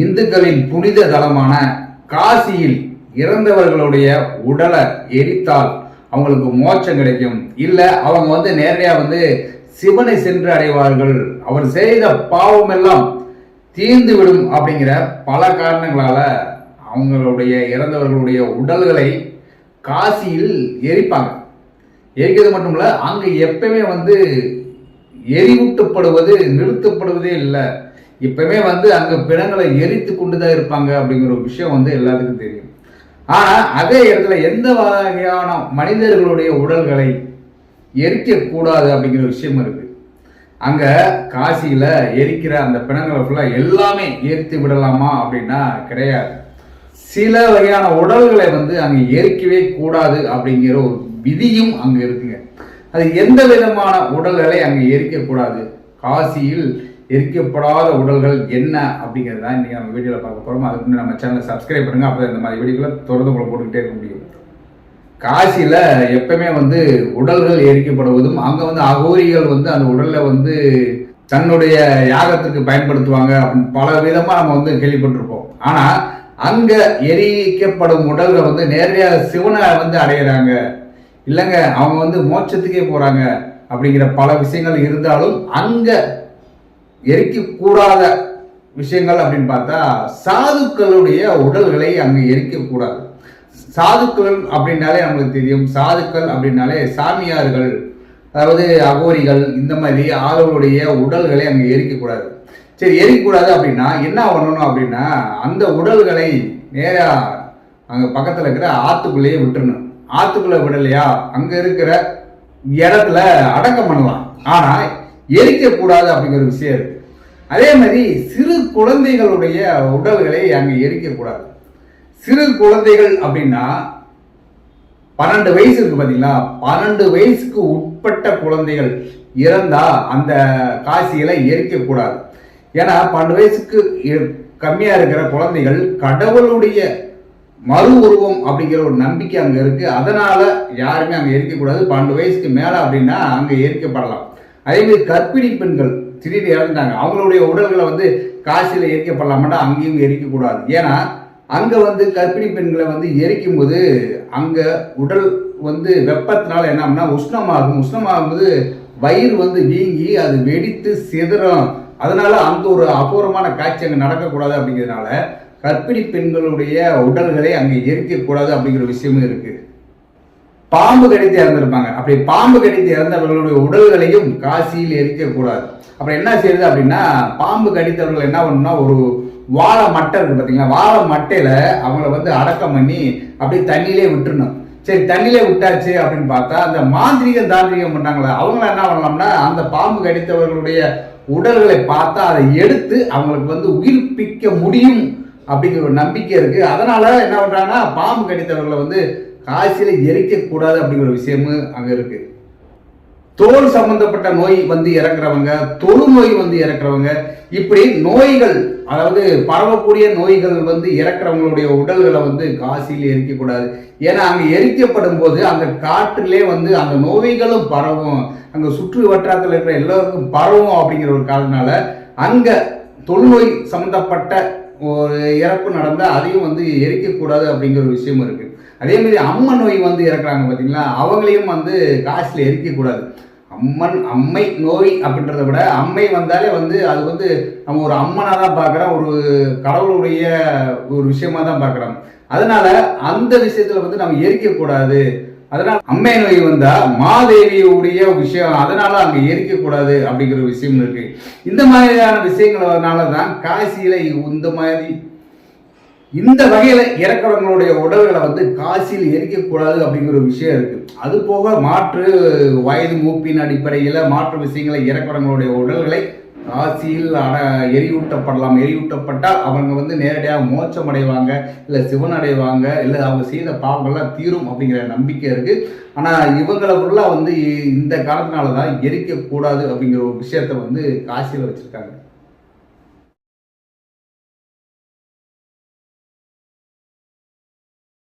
இந்துக்களின் புனித தலமான காசியில் இறந்தவர்களுடைய உடலை எரித்தால் அவங்களுக்கு மோட்சம் கிடைக்கும். இல்லை அவங்க நேரடியாக சிவனை சென்று அடைவார்கள், அவர் செய்த பாவம் எல்லாம் தீர்ந்து விடும் அப்படிங்கிற பல காரணங்களால அவங்களுடைய இறந்தவர்களுடைய உடல்களை காசியில் எரிப்பாங்க. எரிக்கிறது மட்டும் இல்லை, அங்கே எப்பவுமே எரிவூட்டப்படுவது நிறுத்தப்படுவதே இல்லை. இப்பவுமே அங்கே பிணங்களை எரித்து கொண்டு தான் இருப்பாங்க அப்படிங்கிற ஒரு விஷயம் எல்லாத்துக்கும் தெரியும். ஆனால் அதே இடத்துல எந்த வகையான மனிதர்களுடைய உடல்களை எரிக்கக்கூடாது அப்படிங்கிற விஷயம் இருக்கு. அங்கே காசியில் எரிக்கிற அந்த பிணங்களை ஃபுல்லாக எல்லாமே எரித்து விடலாமா அப்படின்னா கிடையாது. சில வகையான உடல்களை அங்கே எரிக்கவே கூடாது அப்படிங்கிற ஒரு விதியும் அங்கே இருக்குங்க. அது எந்த விதமான உடல்களை அங்கே எரிக்கக்கூடாது, காசியில் எரிக்கப்படாத உடல்கள் என்ன அப்படிங்கிறது தான் இன்றைக்கி நம்ம வீடியோவில் பார்க்க போகிறோம். அதுக்கு முன்னாடி நம்ம சேனலை சப்ஸ்கிரைப் பண்ணுங்கள், அப்போ இந்த மாதிரி வீடியோக்களை தொடர்ந்து உங்களை போட்டுக்கிட்டே இருக்க முடியும். காசியில் எப்பவுமே உடல்கள் எரிக்கப்படுவதும் அங்கே அகோரிகள் அந்த உடலில் தன்னுடைய யாகத்திற்கு பயன்படுத்துவாங்க அப்படின்னு பல விதமாக நம்ம கேள்விப்பட்டிருப்போம். ஆனால் அங்கே எரிக்கப்படும் உடல்கள் நேரடியாக சிவனை அடையிறாங்க, இல்லைங்க அவங்க மோட்சத்துக்கே போகிறாங்க அப்படிங்கிற பல விஷயங்கள் இருந்தாலும் அங்கே எரிக்கக்கூடாத விஷயங்கள் அப்படின்னு பார்த்தா சாதுக்களுடைய உடல்களை அங்கே எரிக்கக்கூடாது. சாதுக்கள் அப்படின்னாலே நம்மளுக்கு தெரியும், சாதுக்கள் அப்படின்னாலே சாமியார்கள், அதாவது அகோரிகள், இந்த மாதிரி ஆளுடைய உடல்களை அங்கே எரிக்கக்கூடாது. சரி, எரிக்கக்கூடாது அப்படின்னா என்ன பண்ணணும் அப்படின்னா அந்த உடல்களை நேராக அங்கே பக்கத்தில் இருக்கிற ஆற்றுக்குள்ளேயே விட்டுறணும். ஆற்றுக்குள்ளே விடலையா அங்கே இருக்கிற இடத்துல அடக்கம் பண்ணலாம், ஆனால் எரிக்கக்கூடாது அப்படிங்கிற விஷயம் இருக்கு. அதே மாதிரி சிறு குழந்தைகளுடைய உடல்களை அங்கே எரிக்கக்கூடாது. சிறு குழந்தைகள் அப்படின்னா 12 வயசு இருக்கு பார்த்தீங்களா, 12 வயசுக்கு உட்பட்ட குழந்தைகள் இறந்தா அந்த காசியில எரிக்கக்கூடாது. ஏன்னா 12 வயசுக்கு கம்மியா இருக்கிற குழந்தைகள் கடவுளுடைய மறு உருவம் அப்படிங்கிற ஒரு நம்பிக்கை அங்க இருக்கு. அதனால யாருமே அங்க எரிக்கக்கூடாது. 12 வயசுக்கு மேல அப்படின்னா அங்க எரிக்கப்படலாம். அதே மாதிரி கர்ப்பிணி பெண்கள் திடீர்னு இறந்துட்டாங்க, அவங்களுடைய உடல்களை காசியில எரிக்கப்படலாமாட்டா அங்கேயும் எரிக்கக்கூடாது. ஏன்னா அங்க கர்ப்பிணி பெண்களை எரிக்கும் போது அங்க உடல் வெப்பத்தினால என்ன உஷ்ணமாகும். உஷ்ணமாகும்போது வயிறு வீங்கி அது வெடித்து சிதறும். அதனால அந்த ஒரு அபூர்வமான காட்சி அங்கே நடக்கக்கூடாது. அப்படிங்கிறதுனால கர்ப்பிணி பெண்களுடைய உடல்களை அங்கே எரிக்கக்கூடாது அப்படிங்கிற விஷயமும் இருக்கு. பாம்பு கடித்து இறந்திருப்பாங்க, அப்படி பாம்பு கடித்து இறந்தவர்களுடைய உடல்களையும் காசியில் எரிக்கக்கூடாது. அப்புறம் என்ன செய்யுது அப்படின்னா பாம்பு கடித்தவர்கள் என்ன பண்ணணும்னா ஒரு வாழை மட்டை இருக்கு பார்த்தீங்களா, வாழை மட்டையில அவங்கள அடக்கம் பண்ணி அப்படி தண்ணியிலே விட்டுறணும். சரி, தண்ணியிலே விட்டாச்சு அப்படின்னு பார்த்தா அந்த மாந்திரிகம் தாந்திரிகம் பண்ணாங்களே அவங்க என்ன பண்ணலாம்னா அந்த பாம்பு கடித்தவர்களுடைய உடல்களை பார்த்தா அதை எடுத்து அவங்களுக்கு உயிர்ப்பிக்க முடியும் அப்படிங்கிற ஒரு நம்பிக்கை இருக்கு. அதனால என்ன பண்றாங்கன்னா பாம்பு கடித்தவர்களை காசியில எரிக்கக்கூடாது அப்படிங்கிற விஷயமும் அங்க இருக்கு. தோல் சம்பந்தப்பட்ட நோய் இறக்குறவங்க, தொழுநோய் இறக்குறவங்க, இப்படி நோய்கள், அதாவது பரவக்கூடிய நோய்கள் இறக்குறவங்களுடைய உடல்களை காசியில் எரிக்கக்கூடாது. ஏன்னா அங்க எரிக்கப்படும் போது அந்த காற்றிலே அந்த நோய்களும் பரவும், அங்க சுற்று வட்டாரத்தில் இருக்கிற எல்லாருக்கும் பரவும் அப்படிங்கிற ஒரு காரணத்தினால அங்க தொழுநோய் சம்பந்தப்பட்ட ஒரு இறப்பு நடந்தா அதையும் எரிக்கக்கூடாது அப்படிங்கிற ஒரு விஷயம் இருக்கு. அதே மாதிரி அம்மன் நோய் இறக்குறாங்க பார்த்தீங்களா, அவங்களையும் காசில் எரிக்கக்கூடாது. அம்மை நோய் அப்படின்றத விட அம்மை வந்தாலே அது நம்ம ஒரு அம்மனாக தான் பார்க்குறோம், ஒரு கடவுளுடைய ஒரு விஷயமா தான் பார்க்குறோம். அதனால அந்த விஷயத்துல நம்ம எரிக்கக்கூடாது. அதனால அம்மை நோய் வந்தா மாதேவியுடைய விஷயம், அதனால அங்க எரிக்கக்கூடாது அப்படிங்கிற விஷயம் இருக்கு. இந்த மாதிரியான விஷயங்களால தான் காசியில இந்த வகையில இறக்கிறவங்களுடைய உடல்களை காசியில் எரிக்கக்கூடாது அப்படிங்கிற ஒரு விஷயம் இருக்கு. அது போக மாற்று வயது மூப்பின் அடிப்படையில் மாற்று விஷயங்களை இறக்கிறவங்களுடைய உடல்களை காசியில் எரியூட்டப்படலாம். எரியூட்டப்பட்டால் அவங்க நேரடியாக மோட்சம் அடைவாங்க, இல்லை சிவன் அடைவாங்க, இல்லை அவங்க செய்த பாவங்கள்லாம் தீரும் அப்படிங்கிற நம்பிக்கை இருக்கு. ஆனால் இவங்களை ஃபுல்லாக இந்த காரணத்தினால தான் எரிக்கக்கூடாது அப்படிங்கிற ஒரு விஷயத்த காசியில் வச்சிருக்காங்க.